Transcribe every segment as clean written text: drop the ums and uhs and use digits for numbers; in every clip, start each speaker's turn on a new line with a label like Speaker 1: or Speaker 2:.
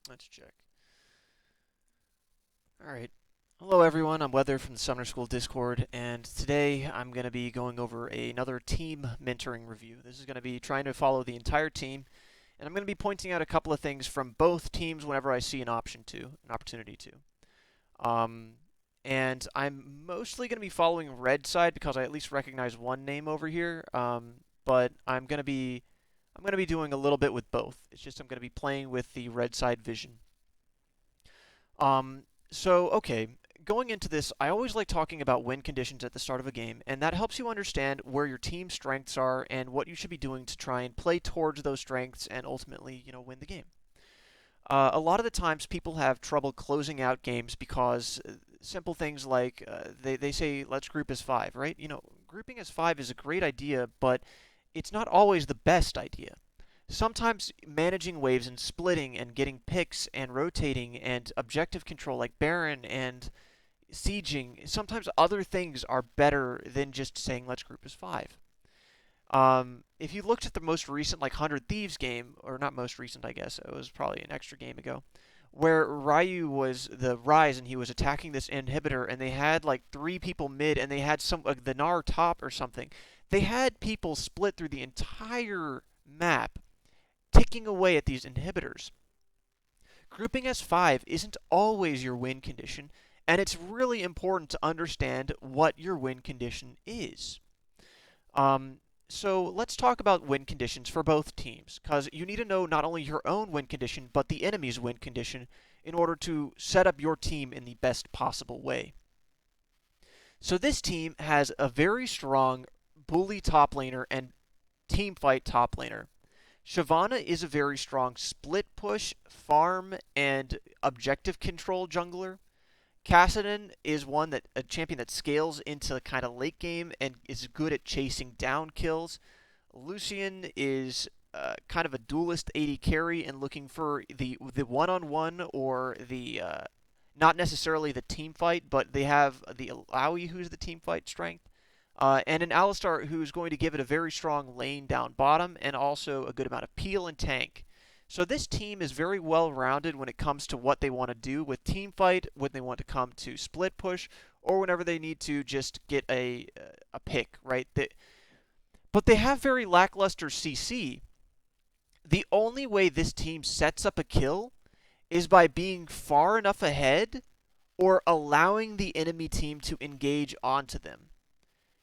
Speaker 1: Let's check. Alright. Hello everyone, I'm Weather from the Summoner School Discord, and today I'm going to be going over another team mentoring review. This is going to be trying to follow the entire team, and I'm going to be pointing out a couple of things from both teams whenever I see an opportunity to. Um, and I'm mostly going to be following red side because I at least recognize one name over here. But I'm going to be doing a little bit with both. It's just I'm going to be playing with the red side vision. Okay, going into this, I always like talking about win conditions at the start of a game, and that helps you understand where your team's strengths are and what you should be doing to try and play towards those strengths and ultimately, win the game. A lot of the times people have trouble closing out games because simple things like they say, let's group as five, right? Grouping as five is a great idea, but it's not always the best idea. Sometimes managing waves and splitting and getting picks and rotating and objective control like Baron and sieging, sometimes other things are better than just saying let's group as five. If you looked at the most recent like 100 Thieves game, or not most recent, I guess, it was probably an extra game ago, where Ryu was the Rise and he was attacking this inhibitor, and they had like three people mid, and they had some the Gnar top or something. They had people split through the entire map, ticking away at these inhibitors. Grouping as 5 isn't always your win condition, and it's really important to understand what your win condition is. Um, so let's talk about win conditions for both teams, because you need to know not only your own win condition, but the enemy's win condition in order to set up your team in the best possible way. So this team has a very strong bully top laner and team fight top laner. Shyvana is a very strong split push, farm, and objective control jungler. Kassadin is a champion that scales into kind of late game and is good at chasing down kills. Lucian is kind of a duelist AD carry and looking for the one-on-one or the not necessarily the team fight, but they have the Alawi who's the team fight strength. And an Alistar who's going to give it a very strong lane down bottom and also a good amount of peel and tank. So this team is very well rounded when it comes to what they want to do with team fight, when they want to come to split push, or whenever they need to just get a pick, right? But they have very lackluster CC. The only way this team sets up a kill is by being far enough ahead or allowing the enemy team to engage onto them.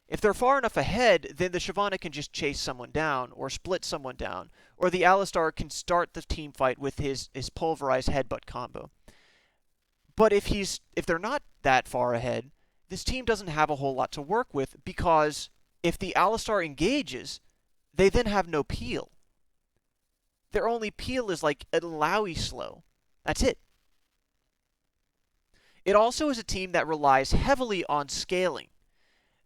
Speaker 1: If they're far enough ahead, then the Shyvana can just chase someone down or split someone down, or the Alistar can start the team fight with his pulverized headbutt combo. But if they're not that far ahead, this team doesn't have a whole lot to work with because if the Alistar engages, they then have no peel. Their only peel is like an Alawi slow. That's it. It also is a team that relies heavily on scaling.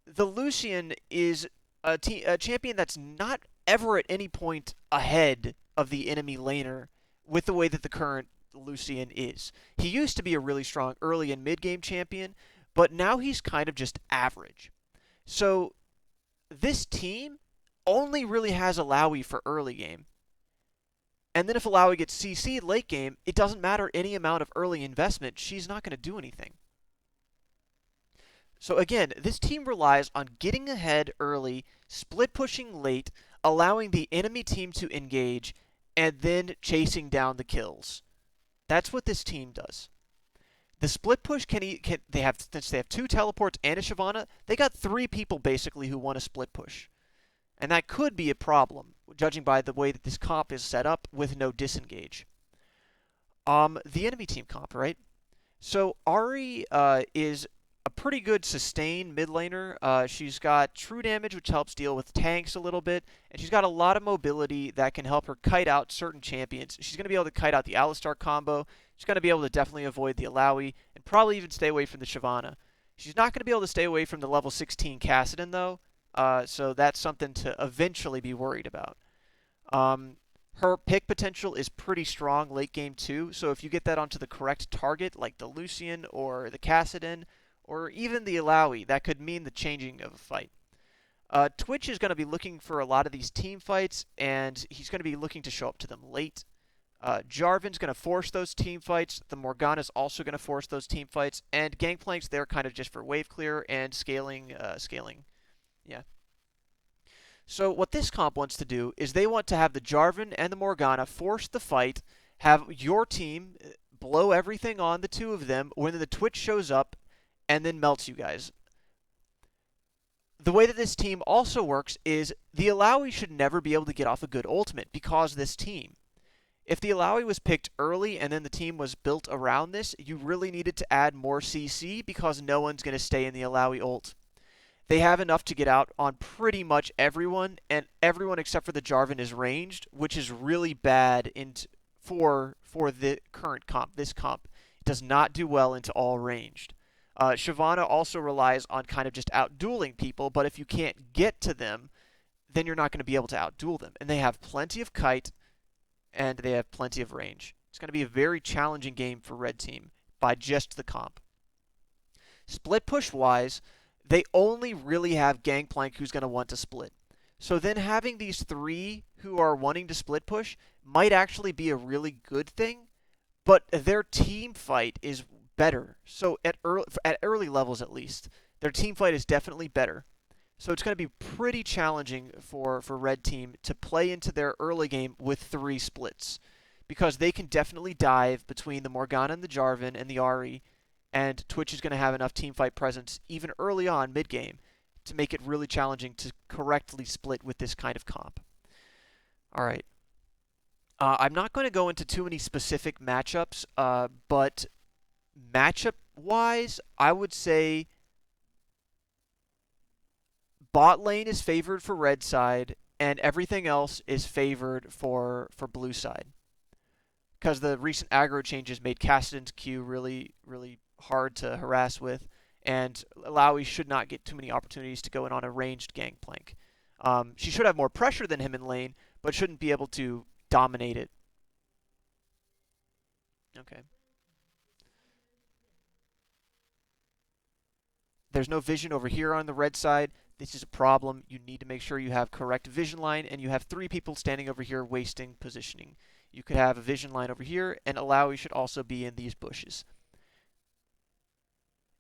Speaker 1: The Lucian is a champion that's not ever at any point ahead of the enemy laner with the way that the current Lucian is. He used to be a really strong early and mid game champion, but now he's kind of just average. So this team only really has Alawi for early game. And then if Alawi gets CC'd late game, it doesn't matter any amount of early investment. She's not going to do anything. So again, this team relies on getting ahead early, split pushing late, allowing the enemy team to engage, and then chasing down the kills. That's what this team does. The split push they have since they have two teleports and a Shyvana, they got three people basically who want to split push. And that could be a problem, judging by the way that this comp is set up with no disengage. The enemy team comp, right? So Ahri is a pretty good sustain mid laner. She's got true damage, which helps deal with tanks a little bit, and she's got a lot of mobility that can help her kite out certain champions. She's going to be able to kite out the Alistar combo. She's going to be able to definitely avoid the Alawi, and probably even stay away from the Shyvana. She's not going to be able to stay away from the level 16 Kassadin, though, so that's something to eventually be worried about. Um, Her pick potential is pretty strong late game too, so if you get that onto the correct target, like the Lucian or the Kassadin, or even the Alawi, that could mean the changing of a fight. Twitch is going to be looking for a lot of these team fights, and he's going to be looking to show up to them late. Jarvan's going to force those team fights. The Morgana's also going to force those team fights. And Gangplank's there kind of just for wave clear and scaling. Yeah. So what this comp wants to do is they want to have the Jarvan and the Morgana force the fight, have your team blow everything on the two of them when the Twitch shows up and then melts you guys. The way that this team also works is the Illaoi should never be able to get off a good ultimate because of this team. If the Illaoi was picked early and then the team was built around this, you really needed to add more CC because no one's going to stay in the Illaoi ult. They have enough to get out on pretty much everyone, and everyone except for the Jarvan is ranged, which is really bad for the current comp. This comp it does not do well into all ranged. Shyvana also relies on kind of just out-dueling people, but if you can't get to them, then you're not going to be able to out-duel them. And they have plenty of kite, and they have plenty of range. It's going to be a very challenging game for Red Team by just the comp. Split push-wise, they only really have Gangplank who's going to want to split. So then having these three who are wanting to split push might actually be a really good thing, but their team fight is better. So at early levels at least, their team fight is definitely better. So it's going to be pretty challenging for Red Team to play into their early game with three splits, because they can definitely dive between the Morgana and the Jarvan and the Ahri, and Twitch is going to have enough teamfight presence even early on mid-game to make it really challenging to correctly split with this kind of comp. All right. I'm not going to go into too many specific matchups, but matchup-wise, I would say bot lane is favored for red side, and everything else is favored for blue side. Because the recent aggro changes made Kassadin's Q really, really hard to harass with, and Illaoi should not get too many opportunities to go in on a ranged Gangplank. She should have more pressure than him in lane, but shouldn't be able to dominate it. Okay. There's no vision over here on the red side. This is a problem. You need to make sure you have correct vision line, and you have three people standing over here wasting positioning. You could have a vision line over here, and Illaoi should also be in these bushes.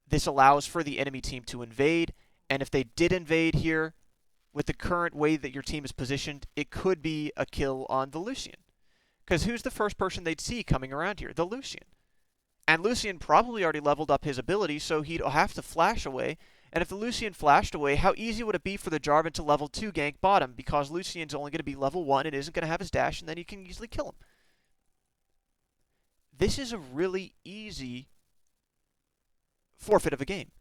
Speaker 1: This allows for the enemy team to invade, and if they did invade here, with the current way that your team is positioned, it could be a kill on the Lucian. Because who's the first person they'd see coming around here? The Lucian. And Lucian probably already leveled up his ability, so he'd have to flash away. And if the Lucian flashed away, how easy would it be for the Jarvan to level 2 gank bottom? Because Lucian's only going to be level 1 and isn't going to have his dash, and then you can easily kill him. This is a really easy forfeit of a game.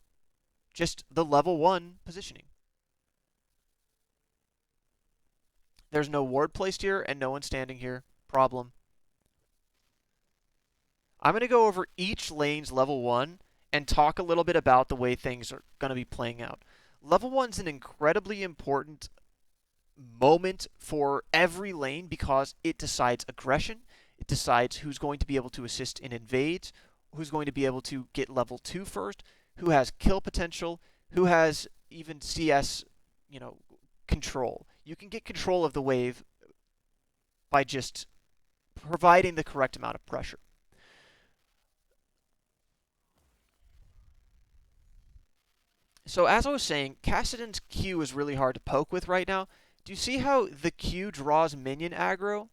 Speaker 1: Just the level 1 positioning. There's no ward placed here, and no one standing here. Problem. I'm going to go over each lane's level 1 and talk a little bit about the way things are going to be playing out. Level 1's an incredibly important moment for every lane because it decides aggression, it decides who's going to be able to assist in invades, who's going to be able to get level 2 first, who has kill potential, who has even CS, control. You can get control of the wave by just providing the correct amount of pressure. So as I was saying, Kassadin's Q is really hard to poke with right now. Do you see how the Q draws minion aggro?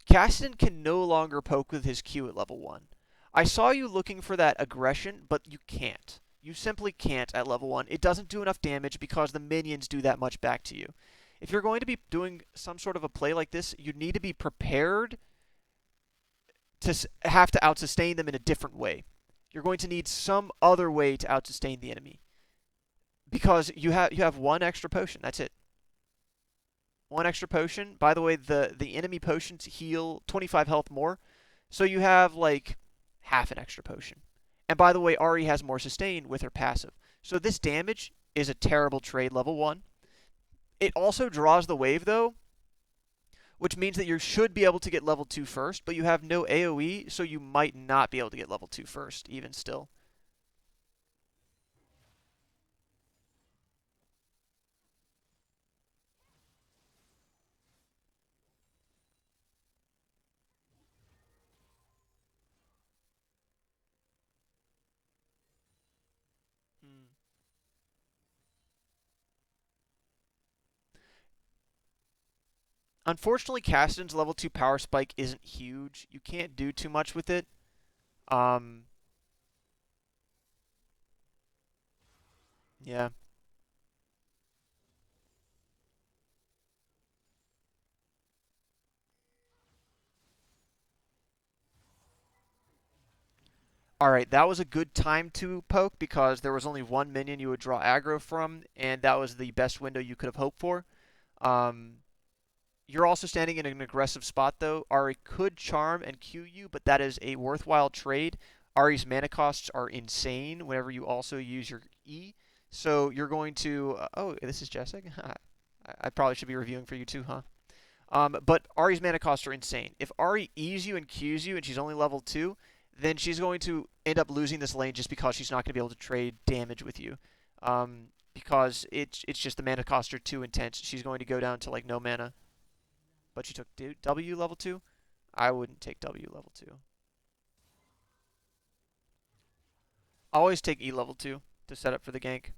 Speaker 1: Kassadin can no longer poke with his Q at level 1. I saw you looking for that aggression, but you can't. You simply can't at level 1. It doesn't do enough damage because the minions do that much back to you. If you're going to be doing some sort of a play like this, you need to be prepared to have to out-sustain them in a different way. You're going to need some other way to out-sustain the enemy. Because you have one extra potion. That's it. One extra potion. By the way, the enemy potions heal 25 health more. So you have like half an extra potion. And by the way, Ahri has more sustain with her passive. So this damage is a terrible trade level 1. It also draws the wave though, which means that you should be able to get level 2 first, but you have no AoE, so you might not be able to get level 2 first, even still. Unfortunately, Kassadin's level 2 power spike isn't huge. You can't do too much with it. Um, yeah. Alright, that was a good time to poke because there was only one minion you would draw aggro from, and that was the best window you could have hoped for. Um, you're also standing in an aggressive spot though. Ahri could charm and Q you, but that is a worthwhile trade. Ahri's mana costs are insane whenever you also use your E. So you're going to... oh, this is Jessic? I probably should be reviewing for you too, huh? But Ahri's mana costs are insane. If Ahri E's you and Q's you and she's only level 2, then she's going to end up losing this lane just because she's not going to be able to trade damage with you. Because it's just the mana costs are too intense. She's going to go down to like no mana. But she took W level 2? I wouldn't take W level 2. I always take E level 2 to set up for the gank.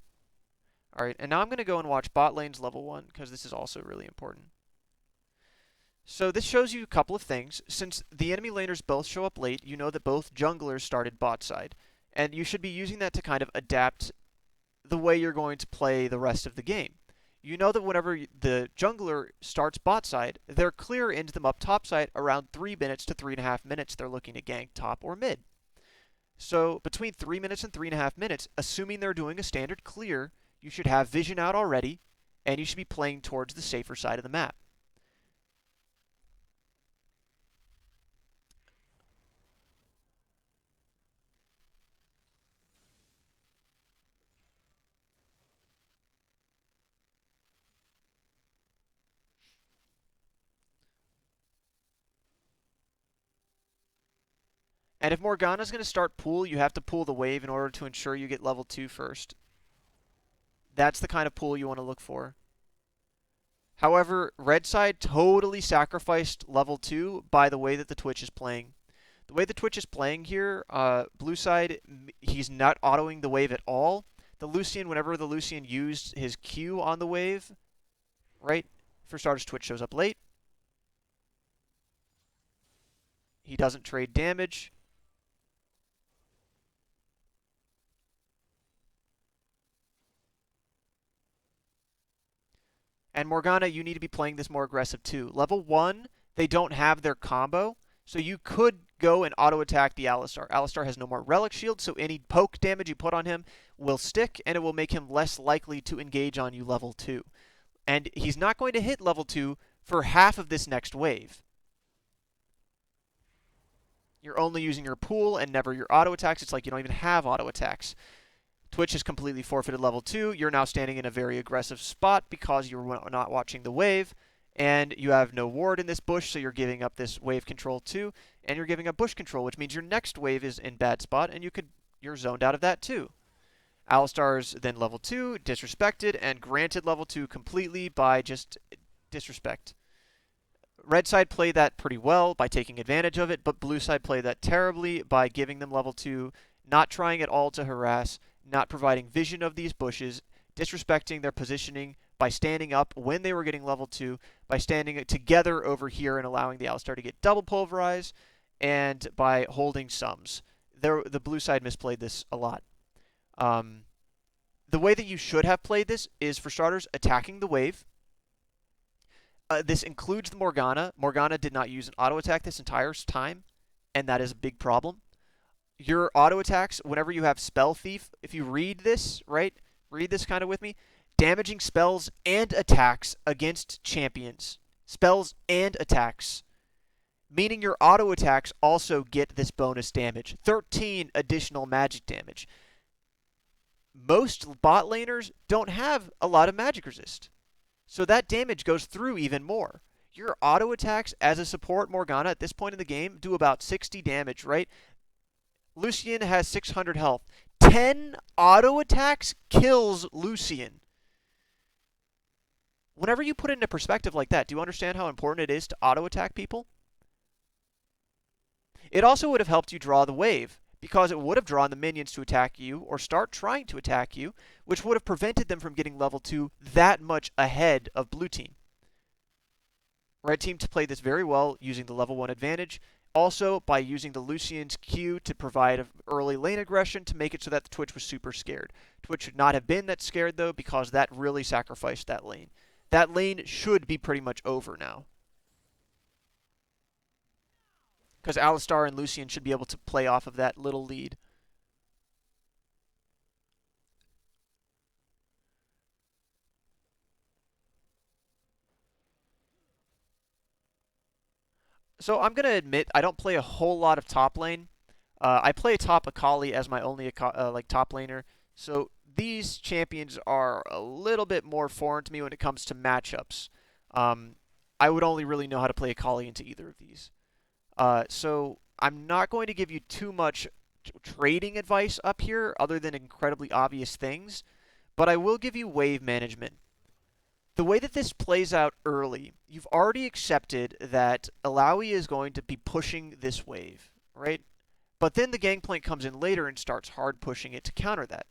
Speaker 1: Alright, and now I'm going to go and watch bot lane's level 1 because this is also really important. So this shows you a couple of things. Since the enemy laners both show up late, you know that both junglers started bot side. And you should be using that to kind of adapt the way you're going to play the rest of the game. You know that whenever the jungler starts bot side, they're clear into them up top side around 3 minutes to 3.5 minutes they're looking to gank top or mid. So between 3 minutes and 3.5 minutes, assuming they're doing a standard clear, you should have vision out already, and you should be playing towards the safer side of the map. And if Morgana's going to start pool, you have to pull the wave in order to ensure you get level 2 first. That's the kind of pool you want to look for. However, red side totally sacrificed level 2 by the way that the Twitch is playing. The way the Twitch is playing here, blue side, he's not autoing the wave at all. The Lucian, whenever the Lucian used his Q on the wave, right? For starters, Twitch shows up late. He doesn't trade damage. And Morgana, you need to be playing this more aggressive too. Level 1, they don't have their combo, so you could go and auto-attack the Alistar. Alistar has no more Relic Shield, so any poke damage you put on him will stick, and it will make him less likely to engage on you level 2. And he's not going to hit level 2 for half of this next wave. You're only using your pool and never your auto-attacks. It's like you don't even have auto-attacks. Twitch has completely forfeited level 2. You're now standing in a very aggressive spot because you're not watching the wave. And you have no ward in this bush, so you're giving up this wave control too. And you're giving up bush control, which means your next wave is in bad spot, and you're zoned out of that too. Alistar's then level 2, disrespected, and granted level 2 completely by just disrespect. Red side played that pretty well by taking advantage of it, but blue side played that terribly by giving them level 2, not trying at all to harass, not providing vision of these bushes, disrespecting their positioning by standing up when they were getting level 2, by standing together over here and allowing the Alistar to get double pulverized, and by holding sums. The blue side misplayed this a lot. The way that you should have played this is, for starters, attacking the wave. This includes the Morgana. Morgana did not use an auto attack this entire time, and that is a big problem. Your auto attacks, whenever you have Spell Thief, if you read this, right? Read this kind of with me. Damaging spells and attacks against champions. Spells and attacks. Meaning your auto attacks also get this bonus damage. 13 additional magic damage. Most bot laners don't have a lot of magic resist. So that damage goes through even more. Your auto attacks as a support Morgana at this point in the game do about 60 damage, right? Lucian has 600 health. 10 auto attacks kills Lucian. Whenever you put it into perspective like that, do you understand how important it is to auto attack people? It also would have helped you draw the wave, because it would have drawn the minions to attack you or start trying to attack you, which would have prevented them from getting level 2 that much ahead of blue team. Red team to play this very well using the level 1 advantage. Also, by using the Lucian's Q to provide early lane aggression to make it so that the Twitch was super scared. Twitch should not have been that scared, though, because that really sacrificed that lane. That lane should be pretty much over now. Because Alistar and Lucian should be able to play off of that little lead. So I'm going to admit I don't play a whole lot of top lane. I play top Akali as my only like top laner. So these champions are a little bit more foreign to me when it comes to matchups. I would only really know how to play Akali into either of these. So I'm not going to give you too much trading advice up here other than incredibly obvious things, but I will give you wave management. The way that this plays out early, you've already accepted that Illaoi is going to be pushing this wave, right? But then the Gangplank comes in later and starts hard pushing it to counter that.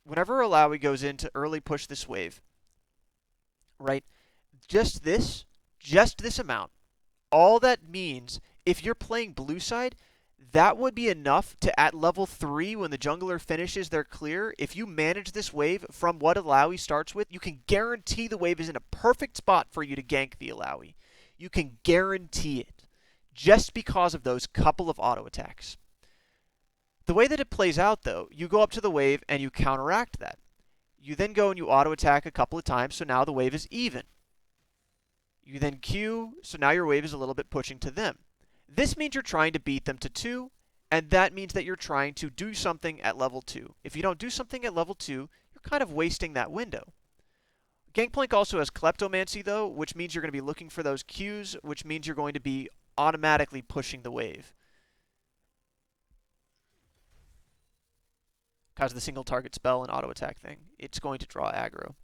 Speaker 1: Whenever Illaoi goes in to early push this wave, right, just this amount, all that means, if you're playing blue side, that would be enough to, at level 3, when the jungler finishes their clear, if you manage this wave from what Illaoi starts with, you can guarantee the wave is in a perfect spot for you to gank the Illaoi. You can guarantee it, just because of those couple of auto attacks. The way that it plays out, though, you go up to the wave and you counteract that. You then go and you auto attack a couple of times, so now the wave is even. You then Q, so now your wave is a little bit pushing to them. This means you're trying to beat them to 2, and that means that you're trying to do something at level 2. If you don't do something at level 2, you're kind of wasting that window. Gangplank also has Kleptomancy, though, which means you're going to be looking for those Qs, which means you're going to be automatically pushing the wave. Because of the single target spell and auto attack thing, it's going to draw aggro.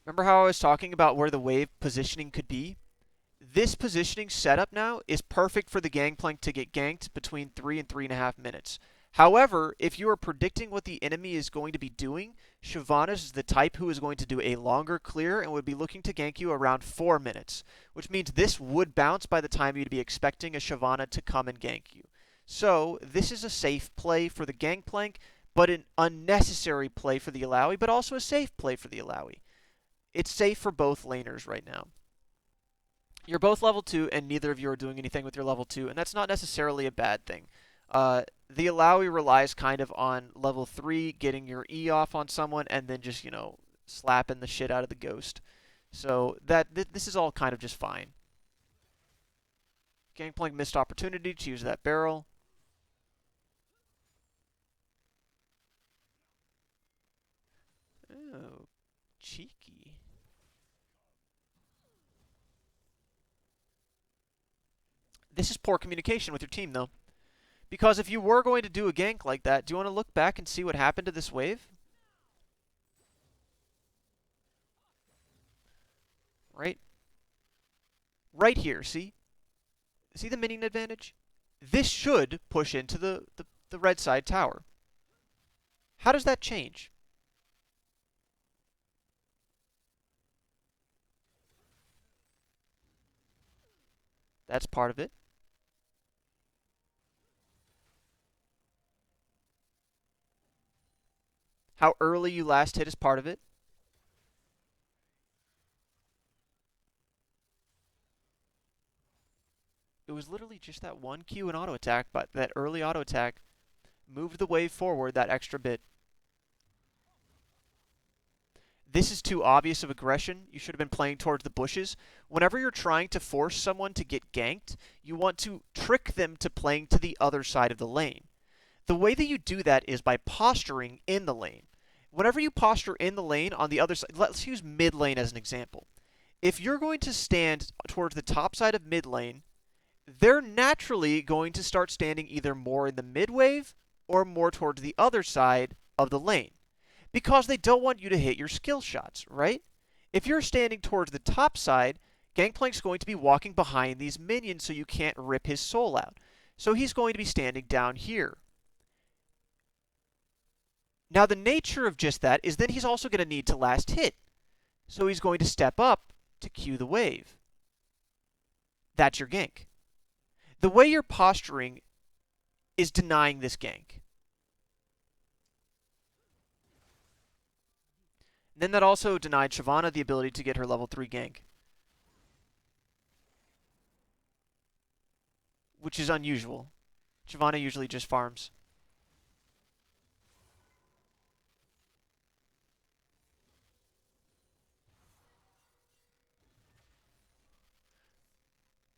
Speaker 1: Remember how I was talking about where the wave positioning could be? This positioning setup now is perfect for the Gangplank to get ganked between 3 and 3.5 minutes. However, if you are predicting what the enemy is going to be doing, Shyvana is the type who is going to do a longer clear and would be looking to gank you around 4 minutes, which means this would bounce by the time you'd be expecting a Shyvana to come and gank you. So this is a safe play for the Gangplank, but an unnecessary play for the Illaoi, but also a safe play for the Illaoi. It's safe for both laners right now. You're both level 2, and neither of you are doing anything with your level 2, and that's not necessarily a bad thing. The Illaoi relies kind of on level 3 getting your E off on someone, and then just, slapping the shit out of the ghost. So this is all kind of just fine. Gangplank missed opportunity to use that barrel. Oh, cheeky. This is poor communication with your team, though. Because if you were going to do a gank like that, do you want to look back and see what happened to this wave? Right? Right here, see? See the minion advantage? This should push into the red side tower. How does that change? That's part of it. How early you last hit is part of it. It was literally just that one Q and auto attack, but that early auto attack moved the wave forward that extra bit. This is too obvious of aggression. You should have been playing towards the bushes. Whenever you're trying to force someone to get ganked, you want to trick them to playing to the other side of the lane. The way that you do that is by posturing in the lane. Whenever you posture in the lane on the other side, let's use mid lane as an example. If you're going to stand towards the top side of mid lane, they're naturally going to start standing either more in the mid wave or more towards the other side of the lane, because they don't want you to hit your skill shots, right? If you're standing towards the top side, Gangplank's going to be walking behind these minions so you can't rip his soul out. So he's going to be standing down here. Now the nature of just that is then he's also going to need to last hit. So he's going to step up to cue the wave. That's your gank. The way you're posturing is denying this gank. And then that also denied Shyvana the ability to get her level 3 gank, which is unusual. Shyvana usually just farms.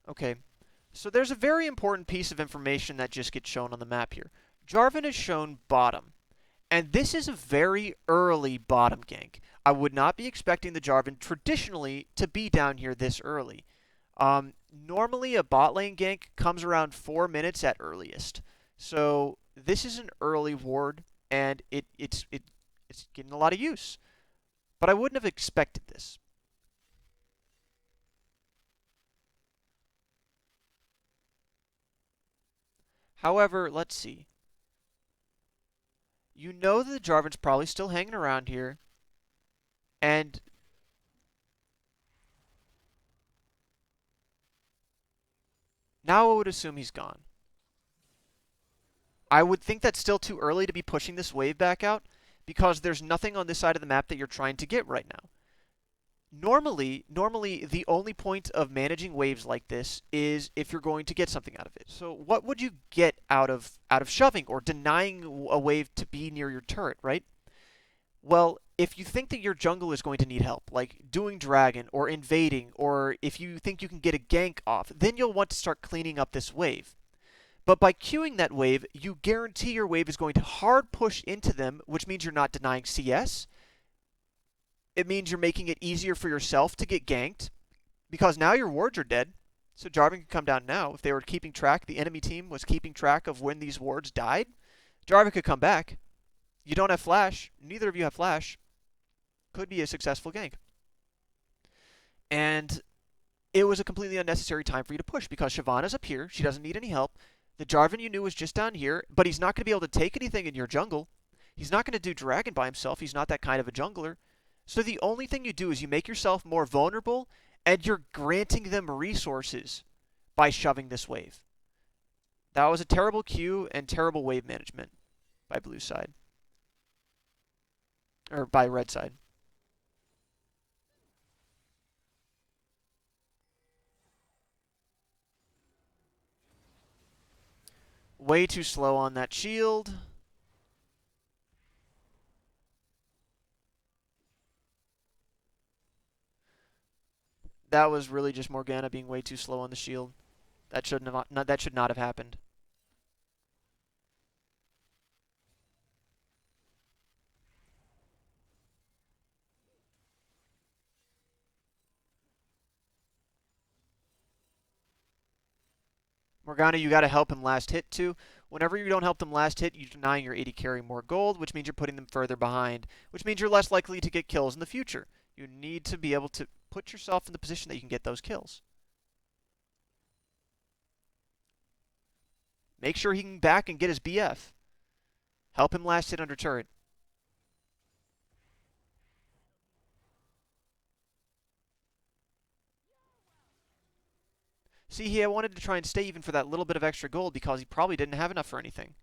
Speaker 1: Okay, so there's a very important piece of information that just gets shown on the map here. Jarvan is shown bottom, and this is a very early bottom gank. I would not be expecting the Jarvan traditionally to be down here this early. Normally, a bot lane gank comes around 4 minutes at earliest. So this is an early ward, and it's getting a lot of use. But I wouldn't have expected this. However, let's see. You know that the Jarvan's probably still hanging around here, and now I would assume he's gone. I would think that's still too early to be pushing this wave back out because there's nothing on this side of the map that you're trying to get right now. Normally the only point of managing waves like this is if you're going to get something out of it. So what would you get out of shoving or denying a wave to be near your turret, right? Well, if you think that your jungle is going to need help, like doing dragon or invading, or if you think you can get a gank off, then you'll want to start cleaning up this wave. But by queuing that wave, you guarantee your wave is going to hard push into them, which means you're not denying CS. It means you're making it easier for yourself to get ganked, because now your wards are dead. So Jarvan can come down now. If they were keeping track, the enemy team was keeping track of when these wards died, Jarvan could come back. You don't have flash. Neither of you have flash. Could be a successful gank. And it was a completely unnecessary time for you to push because Shyvana's up here. She doesn't need any help. The Jarvan you knew was just down here, but he's not going to be able to take anything in your jungle. He's not going to do dragon by himself. He's not that kind of a jungler. So the only thing you do is you make yourself more vulnerable, and you're granting them resources by shoving this wave. That was a terrible queue and terrible wave management by blue side. Or by red side. Way too slow on that shield. That was really just Morgana being way too slow on the shield. That should not have happened. Morgana, you got to help him last hit too. Whenever you don't help them last hit, you're denying your AD carry more gold, which means you're putting them further behind, which means you're less likely to get kills in the future. You need to be able to put yourself in the position that you can get those kills. Make sure he can back and get his BF. Help him last hit under turret. See, he wanted to try and stay even for that little bit of extra gold because he probably didn't have enough for anything.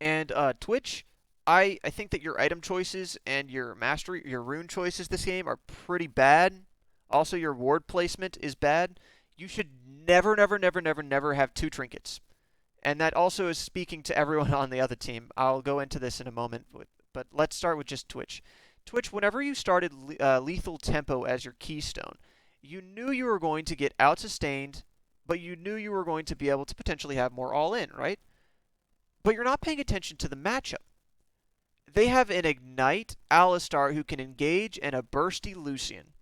Speaker 1: And Twitch, I think that your item choices and your mastery, your rune choices this game are pretty bad. Also, your ward placement is bad. You should never, never, never, never, never have two trinkets. And that also is speaking to everyone on the other team. I'll go into this in a moment, but let's start with just Twitch. Twitch, whenever you started Lethal Tempo as your keystone, you knew you were going to get out-sustained, but you knew you were going to be able to potentially have more all-in, right? But you're not paying attention to the matchup. They have an Ignite Alistar who can engage and a Bursty Lucian.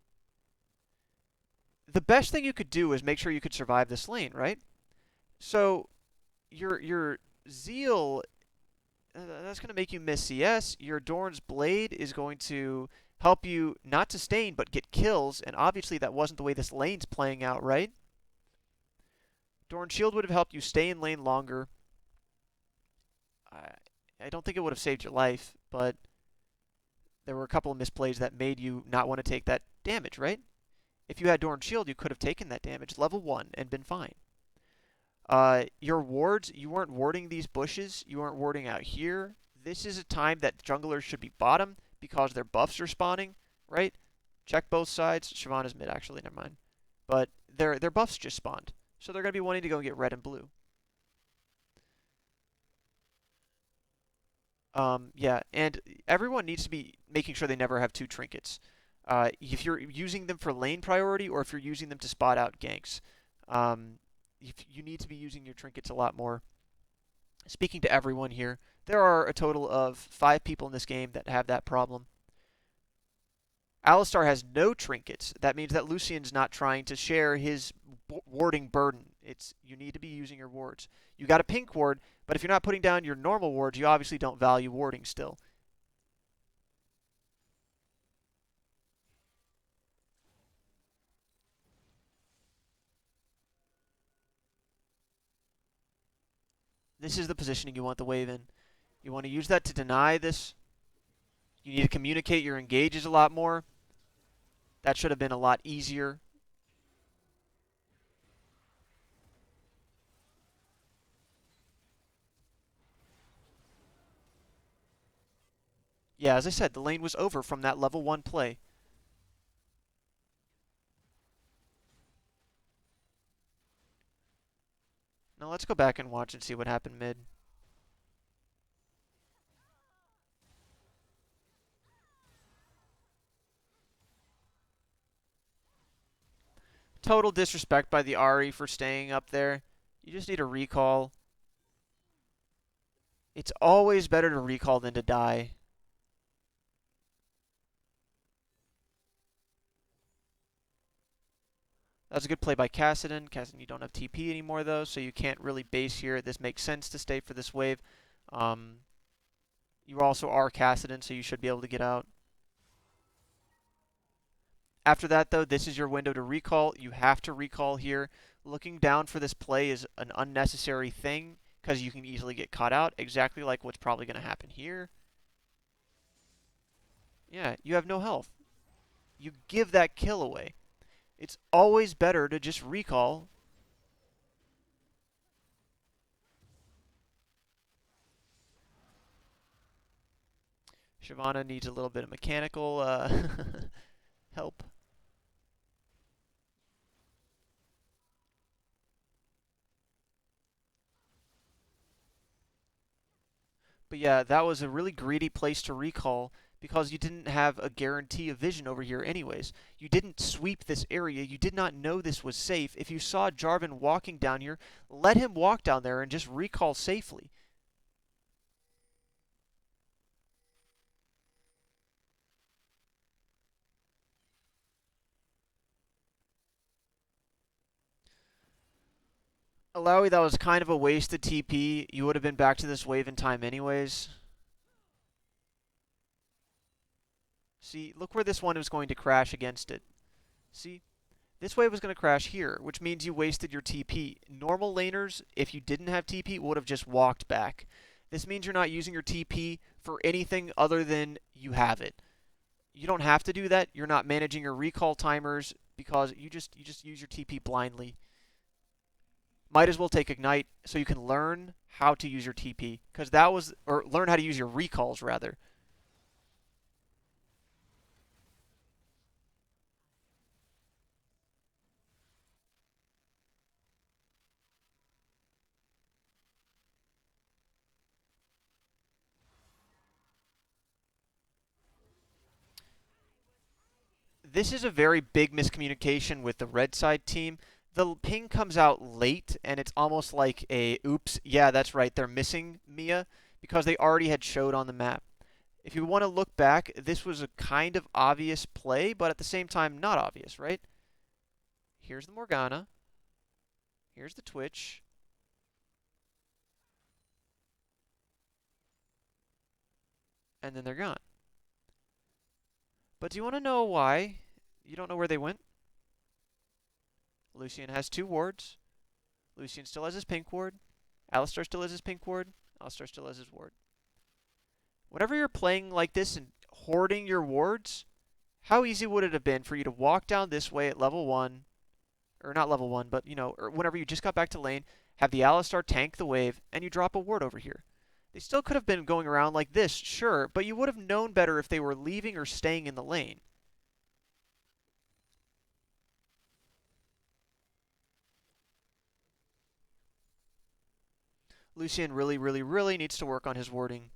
Speaker 1: The best thing you could do is make sure you could survive this lane, right? So your Zeal, that's going to make you miss CS. Your Dorn's Blade is going to help you not sustain but get kills, and obviously that wasn't the way this lane's playing out, right? Dorn's Shield would have helped you stay in lane longer. I don't think it would have saved your life, but there were a couple of misplays that made you not want to take that damage, right? If you had Doran Shield, you could have taken that damage, level 1, and been fine. Your wards, you weren't warding these bushes, you weren't warding out here. This is a time that junglers should be bottom because their buffs are spawning, right? Check both sides. Shyvana's mid, actually, never mind. But their buffs just spawned. So they're going to be wanting to go and get red and blue. Yeah, and everyone needs to be making sure they never have two trinkets. If you're using them for lane priority or if you're using them to spot out ganks, um, you need to be using your trinkets a lot more. Speaking to everyone here, there are a total of 5 people in this game that have that problem. Alistar has no trinkets. That means that Lucian's not trying to share his warding burden. You need to be using your wards. You got a pink ward, but if you're not putting down your normal wards, you obviously don't value warding still. This is the positioning you want the wave in. You want to use that to deny this. You need to communicate your engages a lot more. That should have been a lot easier. Yeah, as I said, the lane was over from that level 1 play. Now let's go back and watch and see what happened mid. Total disrespect by the Ahri for staying up there. You just need a recall. It's always better to recall than to die. That's a good play by Kassadin. Kassadin, you don't have TP anymore, though, so you can't really base here. This makes sense to stay for this wave. Um, you also are Kassadin, so you should be able to get out. After that, though, this is your window to recall. You have to recall here. Looking down for this play is an unnecessary thing because you can easily get caught out, exactly like what's probably going to happen here. Yeah, you have no health. You give that kill away. It's always better to just recall. Shyvana needs a little bit of mechanical help. But yeah, that was a really greedy place to recall because you didn't have a guarantee of vision over here anyways. You didn't sweep this area. You did not know this was safe. If you saw Jarvan walking down here, let him walk down there and just recall safely. Alawi, that was kind of a wasted TP. You would have been back to this wave in time anyways. See, look where this one was going to crash against it. See? This wave was going to crash here, which means you wasted your TP. Normal laners, if you didn't have TP, would have just walked back. This means you're not using your TP for anything other than you have it. You don't have to do that. You're not managing your recall timers because you just use your TP blindly. Might as well take Ignite so you can learn how to use your TP because that was or learn how to use your recalls rather. This is a very big miscommunication with the red side team. The ping comes out late, and it's almost like a oops, yeah, that's right, they're missing Mia because they already had showed on the map. If you want to look back, this was a kind of obvious play, but at the same time, not obvious, right? Here's the Morgana. Here's the Twitch. And then they're gone. But do you want to know why you don't know where they went? Lucian has 2 wards. Lucian still has his pink ward. Alistar still has his pink ward. Alistar still has his ward. Whenever you're playing like this and hoarding your wards, how easy would it have been for you to walk down this way at level 1, or not level 1, but, or whenever you just got back to lane, have the Alistar tank the wave, and you drop a ward over here. They still could have been going around like this, sure, but you would have known better if they were leaving or staying in the lane. Lucian really, really, really needs to work on his warding.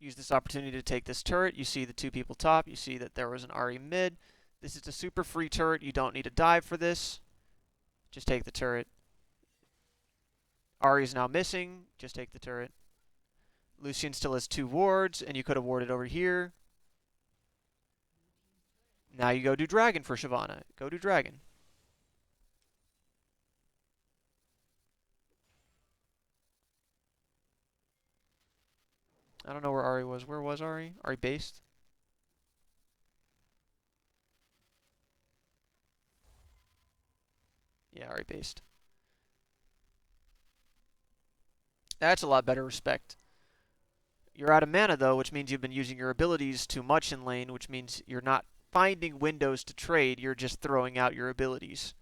Speaker 1: Use this opportunity to take this turret. You see the 2 people top. You see that there was an Ahri mid. This is a super free turret. You don't need to dive for this. Just take the turret. Ahri is now missing. Just take the turret. Lucian still has 2 wards, and you could have warded over here. Now you go do Dragon for Shyvana. Go do Dragon. I don't know where Ahri was. Where was Ahri? Ahri based? Yeah, Ahri based. That's a lot better respect. You're out of mana, though, which means you've been using your abilities too much in lane, which means you're not finding windows to trade. You're just throwing out your abilities.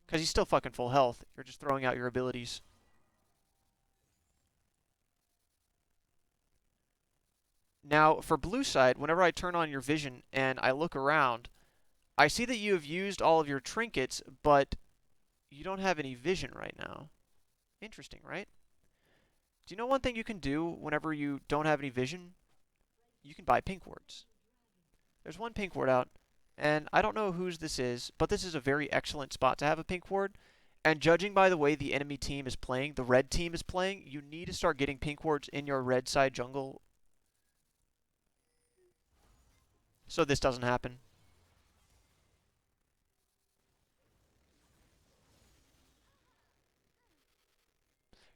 Speaker 1: Because he's still fucking full health. You're just throwing out your abilities. Now, for blue side, whenever I turn on your vision and I look around, I see that you have used all of your trinkets, but you don't have any vision right now. Interesting, right? Do you know one thing you can do whenever you don't have any vision? You can buy pink wards. There's one pink ward out, and I don't know whose this is, but this is a very excellent spot to have a pink ward. And judging by the way the enemy team is playing, the red team is playing, you need to start getting pink wards in your red side jungle so this doesn't happen.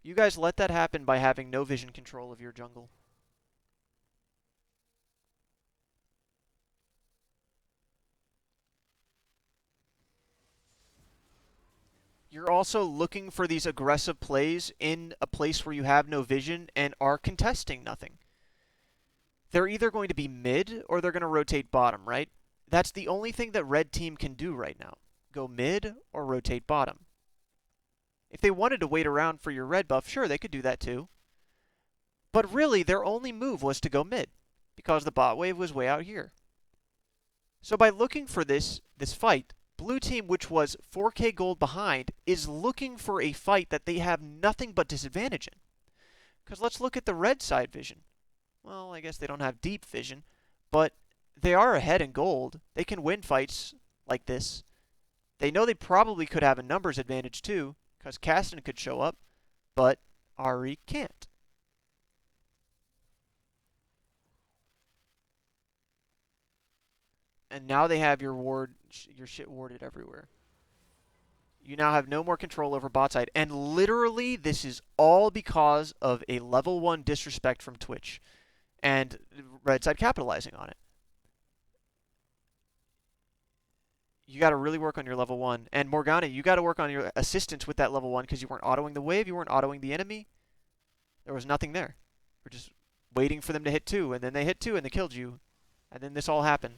Speaker 1: You guys let that happen by having no vision control of your jungle. You're also looking for these aggressive plays in a place where you have no vision and are contesting nothing. They're either going to be mid or they're going to rotate bottom, right? That's the only thing that red team can do right now. Go mid or rotate bottom. If they wanted to wait around for your red buff, sure, they could do that too. But really, their only move was to go mid, because the bot wave was way out here. So by looking for this fight, blue team, which was 4k gold behind, is looking for a fight that they have nothing but disadvantage in. Because let's look at the red side vision. Well, I guess they don't have deep vision, but they are ahead in gold. They can win fights like this. They know they probably could have a numbers advantage too, because Kassadin could show up, but Ahri can't. And now they have your shit warded everywhere. You now have no more control over bot side. And literally, this is all because of a level 1 disrespect from Twitch. And red side capitalizing on it. You got to really work on your level 1. And Morgana, you got to work on your assistance with that level 1 because you weren't autoing the wave, you weren't autoing the enemy. There was nothing there. We're just waiting for them to hit 2, and then they hit 2 and they killed you. And then this all happened.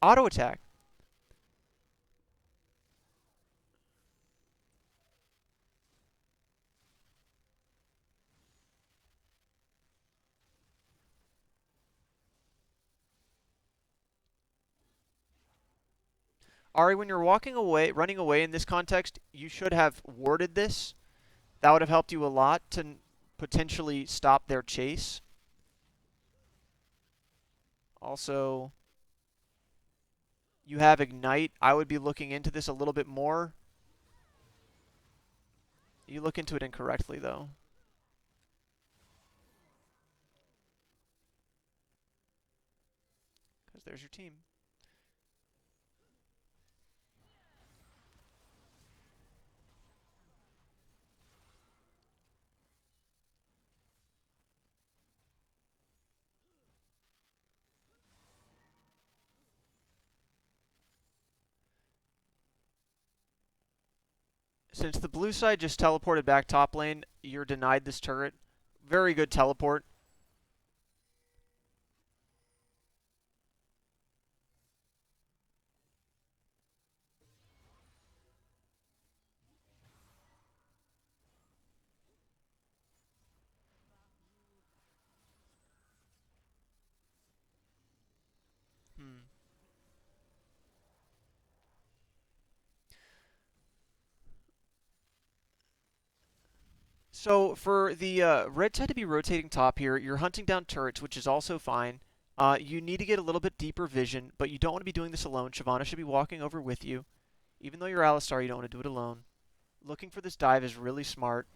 Speaker 1: Auto attack. Ahri, when you're walking away, running away in this context, you should have warded this. That would have helped you a lot to potentially stop their chase. Also, you have Ignite. I would be looking into this a little bit more. You look into it incorrectly, though. Because there's your team. Since the blue side just teleported back top lane, you're denied this turret. Very good teleport. Hmm. So for the red side to be rotating top here, you're hunting down turrets, which is also fine. You need to get a little bit deeper vision, but you don't want to be doing this alone. Shyvana should be walking over with you. Even though you're Alistar, you don't want to do it alone. Looking for this dive is really smart.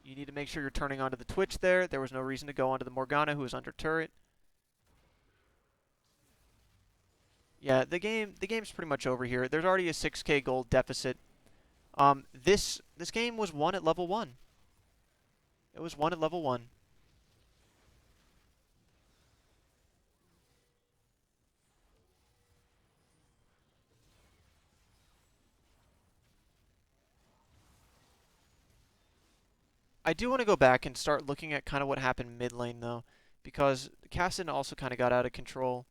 Speaker 1: You need to make sure you're turning onto the Twitch there. There was no reason to go onto the Morgana, who was under turret. Yeah, the game's pretty much over here. There's already a 6k gold deficit. This game was won at level 1. It was won at level 1. I do want to go back and start looking at kind of what happened mid lane though, because Kassadin also kind of got out of control.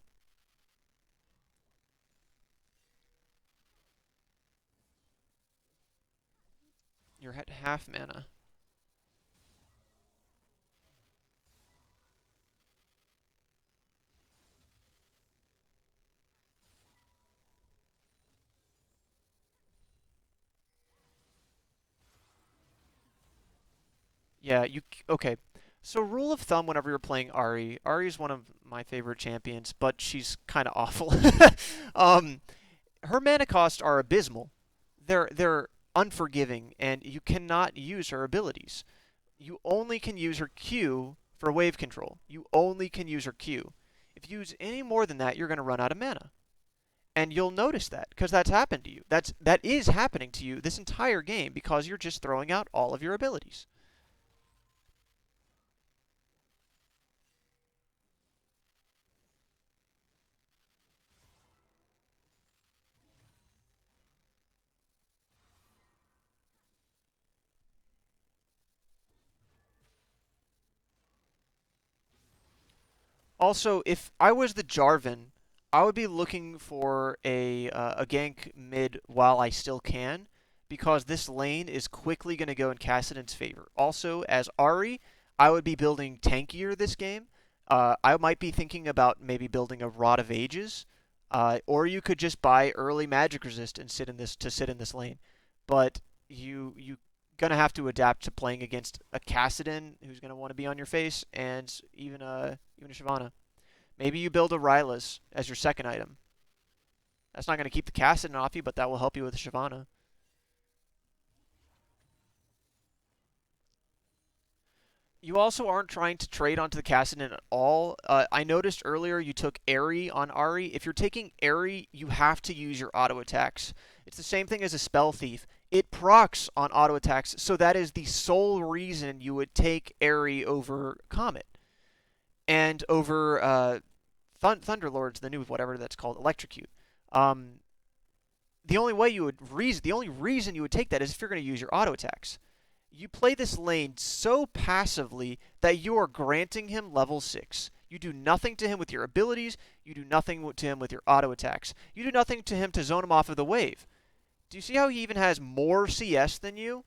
Speaker 1: You're at half mana. Yeah, okay. So rule of thumb whenever you're playing Ahri, Ahri is one of my favorite champions, but she's kind of awful. um, Her mana costs are abysmal. They're unforgiving, and you cannot use her abilities. You only can use her Q for wave control. You only can use her Q. If you use any more than that, you're going to run out of mana. And you'll notice that because that's happened to you. That is happening to you this entire game because you're just throwing out all of your abilities. Also, if I was the Jarvan, I would be looking for a gank mid while I still can, because this lane is quickly going to go in Kassadin's favor. Also, as Ahri, I would be building tankier this game. I might be thinking about maybe building a Rod of Ages, or you could just buy early magic resist and sit in this lane. But you gonna have to adapt to playing against a Kassadin who's gonna want to be on your face, and even a Shyvana. Maybe you build a Rylas as your second item. That's not going to keep the Kassadin off you, but that will help you with Shyvana. You also aren't trying to trade onto the Kassadin at all. I noticed earlier you took Airy on Ahri. If you're taking Airy, you have to use your auto attacks. It's the same thing as a Spell Thief. It procs on auto attacks, so that is the sole reason you would take Airy over Comet and over Thunderlords, the new whatever that's called, Electrocute. Um, the only reason you would take that is if you're going to use your auto attacks. You play this lane so passively that you are granting him level 6. You do nothing to him with your abilities. You do nothing to him with your auto attacks. You do nothing to him to zone him off of the wave. Do you see how he even has more CS than you?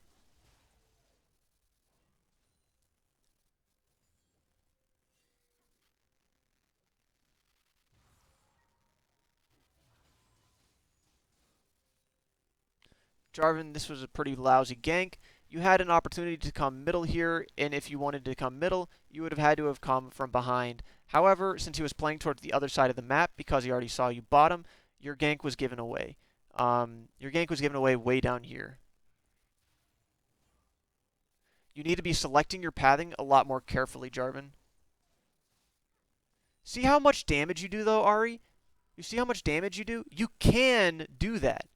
Speaker 1: Jarvan, this was a pretty lousy gank. You had an opportunity to come middle here, and if you wanted to come middle, you would have had to have come from behind. However, since he was playing towards the other side of the map, because he already saw you bottom, your gank was given away. Your gank was given away way down here. You need to be selecting your pathing a lot more carefully, Jarvan. See how much damage you do, though, Ahri? You see how much damage you do? You can do that.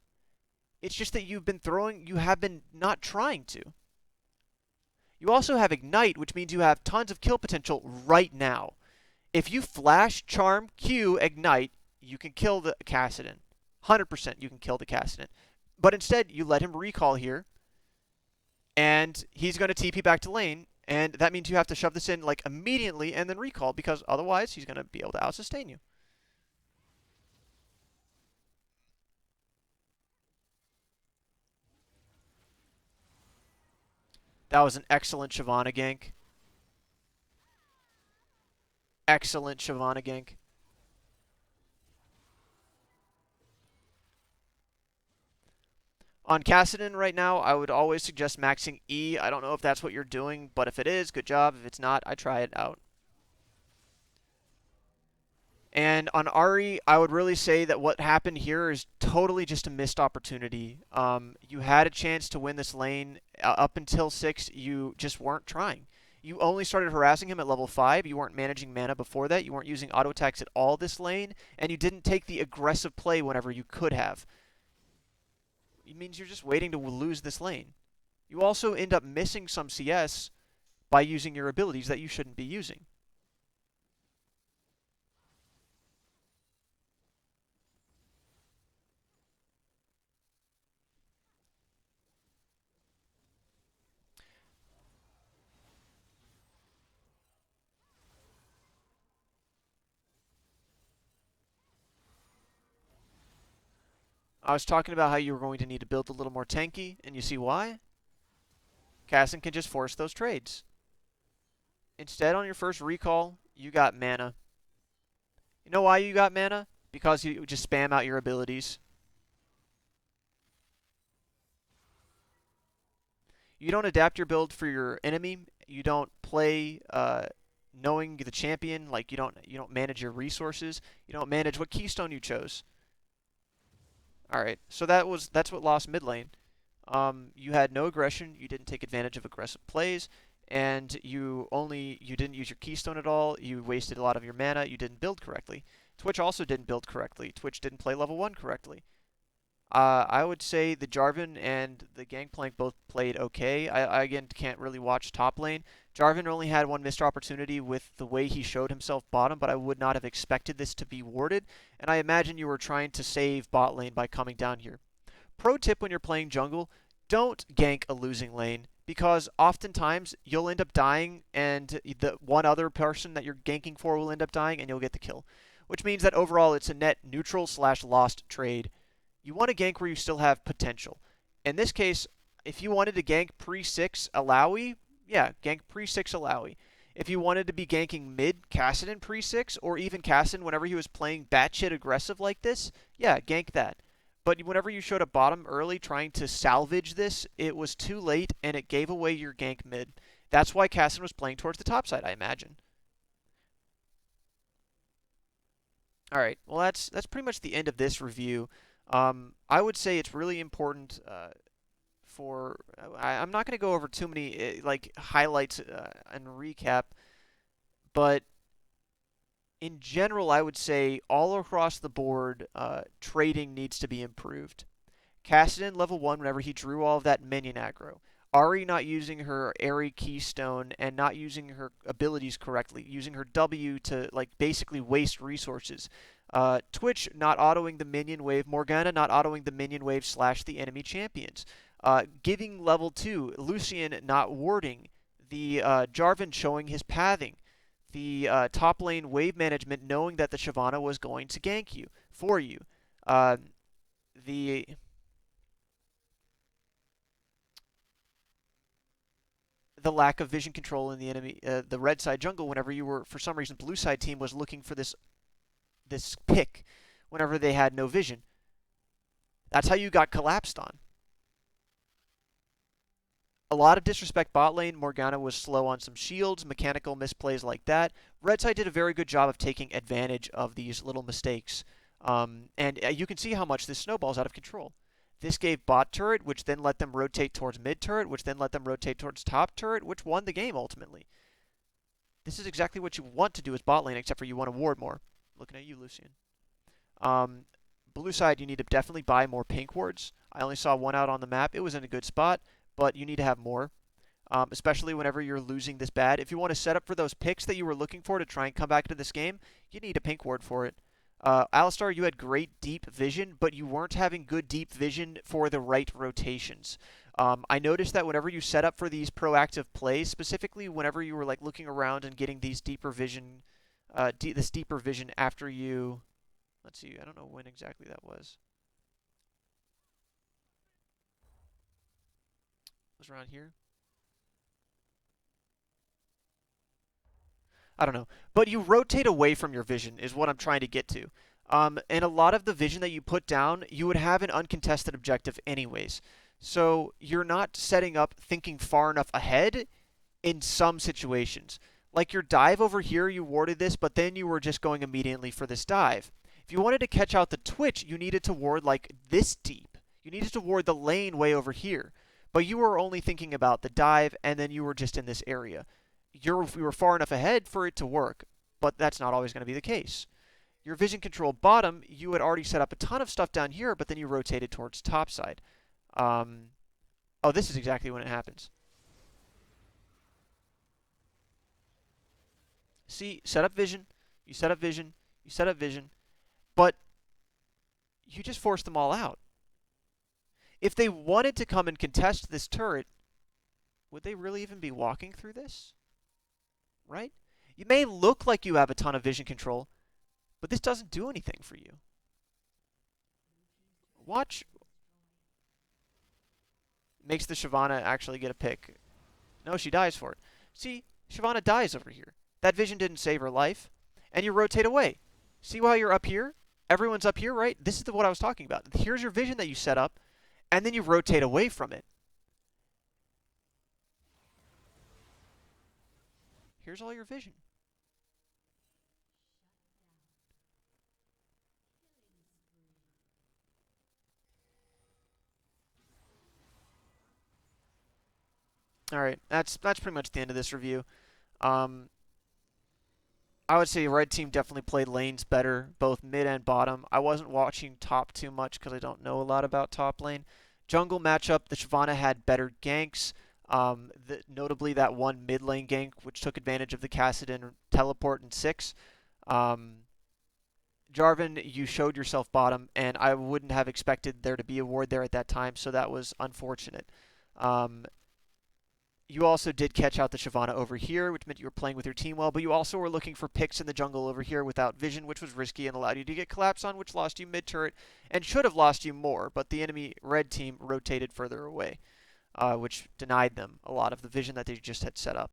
Speaker 1: It's just that you have been not trying to. You also have Ignite, which means you have tons of kill potential right now. If you flash, charm, Q, ignite, you can kill the Kassadin. 100% you can kill the Kassadin. But instead, you let him recall here, and he's going to TP back to lane, and that means you have to shove this in like immediately and then recall, because otherwise he's going to be able to out-sustain you. That was an excellent Shyvana gank. Excellent Shyvana gank. On Kassadin right now, I would always suggest maxing E. I don't know if that's what you're doing, but if it is, good job. If it's not, I try it out. And on Ahri, I would really say that what happened here is totally just a missed opportunity. You had a chance to win this lane. Up until 6, you just weren't trying. You only started harassing him at level 5. You weren't managing mana before that. You weren't using auto attacks at all this lane. And you didn't take the aggressive play whenever you could have. It means you're just waiting to lose this lane. You also end up missing some CS by using your abilities that you shouldn't be using. I was talking about how you were going to need to build a little more tanky, and you see why? Kassadin can just force those trades. Instead, on your first recall, you got mana. You know why you got mana? Because you just spam out your abilities. You don't adapt your build for your enemy. You don't play knowing the champion. Like you don't manage your resources. You don't manage what keystone you chose. All right, so that's what lost mid lane. You had no aggression. You didn't take advantage of aggressive plays, and you didn't use your keystone at all. You wasted a lot of your mana. You didn't build correctly. Twitch also didn't build correctly. Twitch didn't play level 1 correctly. I would say the Jarvan and the Gangplank both played okay. I again can't really watch top lane. Jarvan only had one missed opportunity with the way he showed himself bottom, but I would not have expected this to be warded, and I imagine you were trying to save bot lane by coming down here. Pro tip when you're playing jungle, don't gank a losing lane, because oftentimes you'll end up dying and the one other person that you're ganking for will end up dying and you'll get the kill. Which means that overall it's a net neutral / lost trade. You want to gank where you still have potential. In this case, if you wanted to gank pre-6 Alawi, yeah, gank pre-6 Alawi. If you wanted to be ganking mid Kassadin pre-6, or even Kassadin whenever he was playing batshit aggressive like this, yeah, gank that. But whenever you showed up bottom early trying to salvage this, it was too late and it gave away your gank mid. That's why Kassadin was playing towards the top side, I imagine. All right, well that's pretty much the end of this review. I would say it's really important I'm not going to go over too many like highlights and recap, but in general, I would say all across the board, trading needs to be improved. Kassadin level 1 whenever he drew all of that minion aggro. Ahri not using her Ahri Keystone and not using her abilities correctly, using her W to like basically waste resources. Twitch not autoing the minion wave, Morgana not autoing the minion wave / the enemy champions. Giving level 2, Lucian not warding, the Jarvan showing his pathing, the top lane wave management knowing that the Shyvana was going to gank you, for you. Uh, the the lack of vision control in the enemy, the red side jungle. Whenever you were, for some reason, blue side team was looking for this pick, whenever they had no vision. That's how you got collapsed on. A lot of disrespect bot lane. Morgana was slow on some shields, mechanical misplays like that. Red side did a very good job of taking advantage of these little mistakes. And you can see how much this snowballs out of control. This gave bot turret, which then let them rotate towards mid turret, which then let them rotate towards top turret, which won the game ultimately. This is exactly what you want to do as bot lane, except for you want to ward more. Looking at you, Lucian. Blue side, you need to definitely buy more pink wards. I only saw one out on the map. It was in a good spot, but you need to have more. especially whenever you're losing this bad. If you want to set up for those picks that you were looking for to try and come back into this game, you need a pink ward for it. Alistar, you had great deep vision, but you weren't having good deep vision for the right rotations. I noticed that whenever you set up for these proactive plays, specifically whenever you were like looking around and getting these deeper vision, this deeper vision after you, let's see, I don't know when exactly that was. It was around here. I don't know. But you rotate away from your vision is what I'm trying to get to. And a lot of the vision that you put down, you would have an uncontested objective anyways. So you're not setting up thinking far enough ahead in some situations. Like your dive over here, you warded this, but then you were just going immediately for this dive. If you wanted to catch out the Twitch, you needed to ward like this deep. You needed to ward the lane way over here. But you were only thinking about the dive, and then you were just in this area. You were far enough ahead for it to work, but that's not always going to be the case. Your vision control bottom, you had already set up a ton of stuff down here, but then you rotated towards top side. Um, oh, this is exactly when it happens. See, set up vision, you set up vision, you set up vision, but you just forced them all out. If they wanted to come and contest this turret, would they really even be walking through this? Right? You may look like you have a ton of vision control, but this doesn't do anything for you. Watch. Makes the Shyvana actually get a pick. No, she dies for it. See, Shyvana dies over here. That vision didn't save her life. And you rotate away. See why you're up here? Everyone's up here, right? This is what I was talking about. Here's your vision that you set up, and then you rotate away from it. Here's all your vision. All right, that's pretty much the end of this review. Um, I would say red team definitely played lanes better, both mid and bottom. I wasn't watching top too much because I don't know a lot about top lane. Jungle matchup, the Shyvana had better ganks. Notably that one mid lane gank, which took advantage of the Kassadin teleport in 6. Um, Jarvan, you showed yourself bottom, and I wouldn't have expected there to be a ward there at that time, so that was unfortunate. Um, you also did catch out the Shyvana over here, which meant you were playing with your team well, but you also were looking for picks in the jungle over here without vision, which was risky and allowed you to get collapse on, which lost you mid-turret and should have lost you more, but the enemy red team rotated further away, which denied them a lot of the vision that they just had set up.